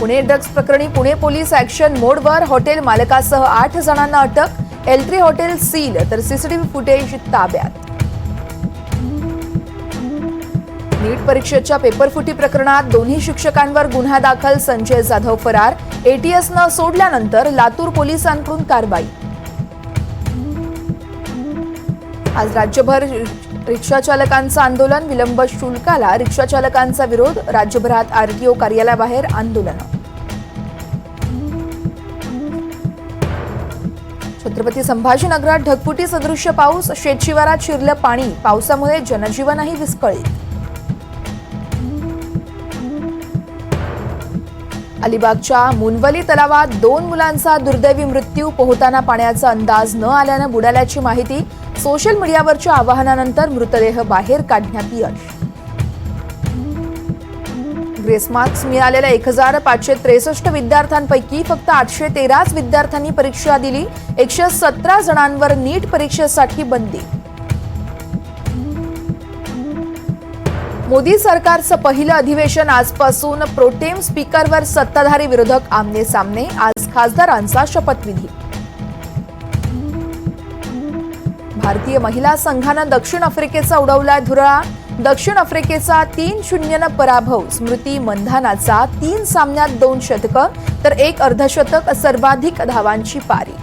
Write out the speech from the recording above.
Pune drugs प्रकरणी Pune police action मोडवर. Hotel मालकासह 8 जणांना अटक. L3 हॉटेल सील तर सीसीटीव्ही फुटेज ताब्यात. नीट परीक्षेच्या पेपरफुटी प्रकरणात दोन्ही शिक्षकांवर गुन्हा दाखल. संजय जाधव फरार. ATSनं सोडल्यानंतर लातूर पोलिसांकडून कारवाई. आज राज्यभर रिक्षा चालकांचं आंदोलन. विलंब शुल्काला रिक्षा चालकांचा विरोध. राज्यभरात RTO कार्यालयाबाहेर आंदोलन. छत्रपती संभाजीनगरात ढगफुटी सदृश्य पाऊस. शेतशिवारात शिरलं पाणी. पावसामुळे जनजीवनही विस्कळीत. अलिबागच्या मुनवली तलावात 2 मुलांचा दुर्दैवी मृत्यू. पोहताना पाण्याचा अंदाज न आल्यानं बुडाल्याची माहिती. सोशल मीडियावरच्या आवाहनानंतर मृतदेह बाहेर काढण्यात यश. ग्रेस मार्क्स मिळालेल्या 1563 विद्यार्थ्यांपैकी फक्त 813 विद्यार्थ्यांनी परीक्षा दिली. 117 जणांवर नीट परीक्षेसाठी बंदी. मोदी सरकारचं पहिलं अधिवेशन आजपासून. प्रोटेम स्पीकरवर सत्ताधारी विरोधक आमने सामने. आज खासदारांचा शपथविधी. भारतीय महिला संघानं दक्षिण आफ्रिकेचा उडवला धुरळा. दक्षिण आफ्रिकेचा 3-0 पराभव. स्मृती मंधानाचा 3 सामन्यात 2 शतकं तर 1 अर्धशतक. सर्वाधिक धावांची पारी.